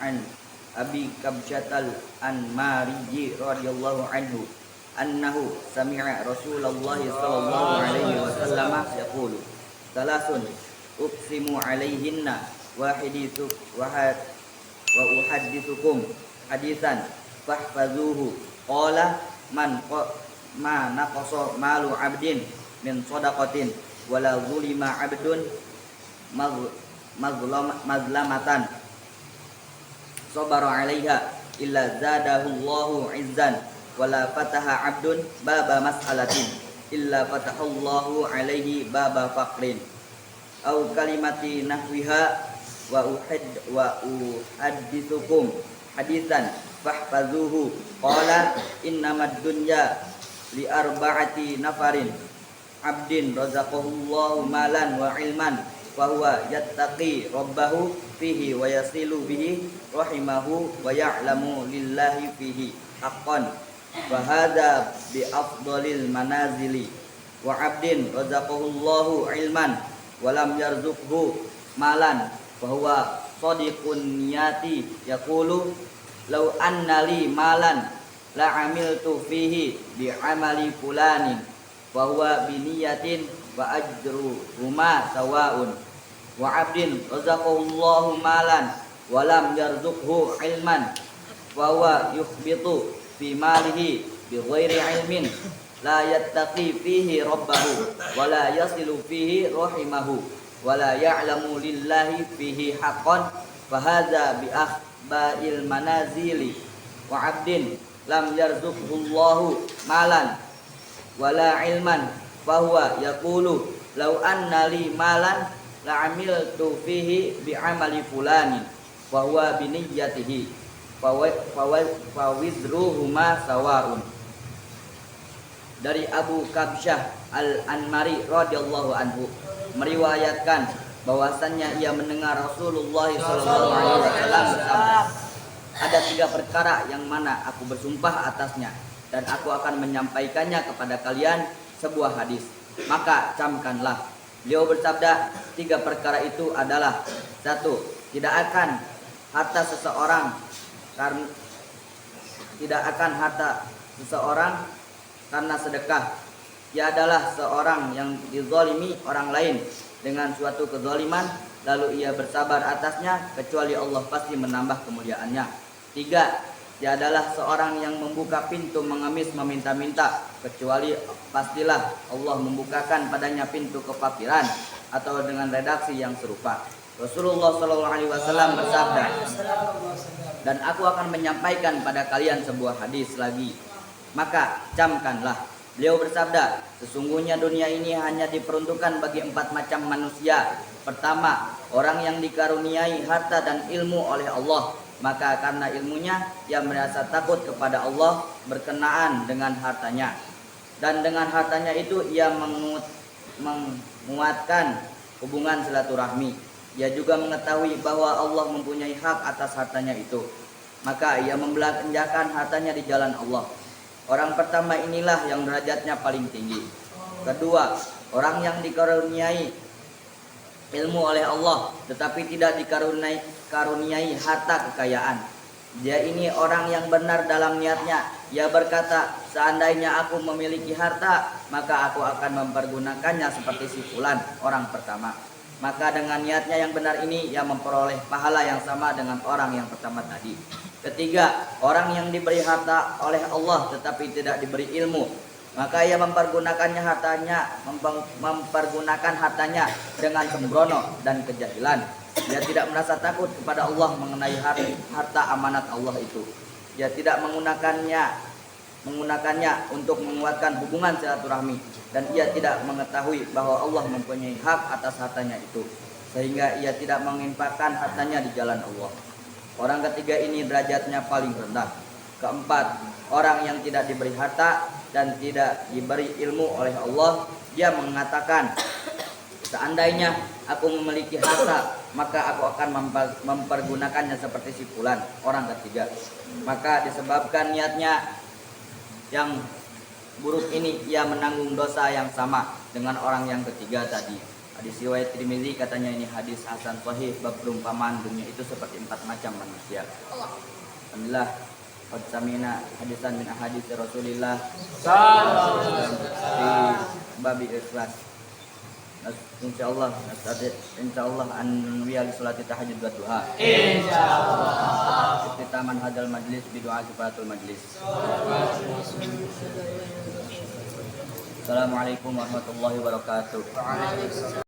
an Abi Kabshatal Anmariji radhiyallahu anhu annahu sami'a Rasulullah sallallahu alaihi wasallam yaqulu salasun uqsimu alaihinna wahidithu wa uhaddithukum hadisan fahfazuhu qala ma naqasa malu abdin min shadaqatin wala zulima abdun mazlamatan sabara 'alaiha illa zadahu Allahu 'izzan wala fataha 'abdun baba mas'alatin illa fatahallahu 'alaihi baba faqrin au kalimati nahwiha wa uhaddithukum hadisan fahfazuhu qala innamad dunya li arba'ati nafarin 'abdin razaqahullahu malan wa 'ilman fa huwa yattaqi rabbahu fihi wa yasilu bihi rahimahu wa ya'lamu lillahi fihi haqqan wa hadza bi afdalil manazili wa 'abdin razaqahullahu ilman wa lam yarzuqhu malan fa huwa shadiqun niyati yaqulu law anna li malan la 'amiltu fihi bi 'amali fulanin wa huwa bi niyatin wa ajruhuma sawa'un wa 'abdin razaqahullahu malan wa lam yarzuqhu ilman wa huwa yukhbitu fi malihi bi ghairi ilmin la yattaqi fihi rabbahu wa la yasilu fihi rahimahu wa la ya'lamu lillahi fihi haqqan fa hadza bi akhba'il manazili wa 'abdin lam yarzuqhullahu malan wala ilman fahuwa yaqulu law anna li malan la amiltu fihi bi amali fulani wa huwa bi niyyatihi fa wizruhuma sawaun. Dari Abu Kabsyah Al-Anmari radhiyallahu anhu meriwayatkan bahwasannya ia mendengar Rasulullah sallallahu alaihi wasallam bersabda, ada 3 perkara yang mana aku bersumpah atasnya dan aku akan menyampaikannya kepada kalian sebuah hadis, maka camkanlah. Beliau bersabda, 3 perkara itu adalah: 1. Tidak akan harta seseorang karena sedekah. Ia adalah seorang yang dizalimi orang lain dengan suatu kezaliman, lalu ia bersabar atasnya, kecuali Allah pasti menambah kemuliaannya. 3. Dia adalah seorang yang membuka pintu mengemis meminta-minta, kecuali pastilah Allah membukakan padanya pintu kefakiran, atau dengan redaksi yang serupa. Rasulullah SAW bersabda, dan aku akan menyampaikan pada kalian sebuah hadis lagi, maka camkanlah. Beliau bersabda, sesungguhnya dunia ini hanya diperuntukkan bagi 4 macam manusia. Pertama, orang yang dikaruniai harta dan ilmu oleh Allah, maka karena ilmunya ia merasa takut kepada Allah berkenaan dengan hartanya, dan dengan hartanya itu ia menguatkan hubungan silaturahmi. Ia juga mengetahui bahwa Allah mempunyai hak atas hartanya itu, maka ia membelanjakan hartanya di jalan Allah. Orang pertama inilah yang derajatnya paling tinggi. Kedua, orang yang dikaruniai ilmu oleh Allah tetapi tidak dikaruniai harta kekayaan. Dia ini orang yang benar dalam niatnya. Ia berkata, seandainya aku memiliki harta, maka aku akan mempergunakannya seperti si fulan, orang pertama. Maka dengan niatnya yang benar ini, ia memperoleh pahala yang sama dengan orang yang pertama tadi. Ketiga, orang yang diberi harta oleh Allah tetapi tidak diberi ilmu, maka ia mempergunakan hartanya dengan sembrono dan kejahilan. Dia tidak merasa takut kepada Allah mengenai harta amanat Allah itu. Dia tidak menggunakannya untuk menguatkan hubungan silaturahmi, dan ia tidak mengetahui bahwa Allah mempunyai hak atas hartanya itu, sehingga ia tidak menginfakkan hartanya di jalan Allah. Orang ketiga ini derajatnya paling rendah. Keempat, orang yang tidak diberi harta dan tidak diberi ilmu oleh Allah. Dia mengatakan, seandainya aku memiliki harta, maka aku akan mempergunakannya seperti si fulan, orang ketiga. Maka disebabkan niatnya yang buruk ini, ia menanggung dosa yang sama dengan orang yang ketiga tadi. Hadis riwayat Tirmizi katanya ini hadis hasan sahih, bab perumpamaan dunia itu seperti 4 macam manusia. Alhamdulillah qad samina hadisan min ahadits Rasulillah sallallahu alaihi wasallam fi babi ikhlas. Insyaallah an wiya li salati tahajjud wa duha. Insyaallah. Iftitaman hadzal majlis bi du'a kifaratul majlis. Assalamualaikum warahmatullahi wabarakatuh.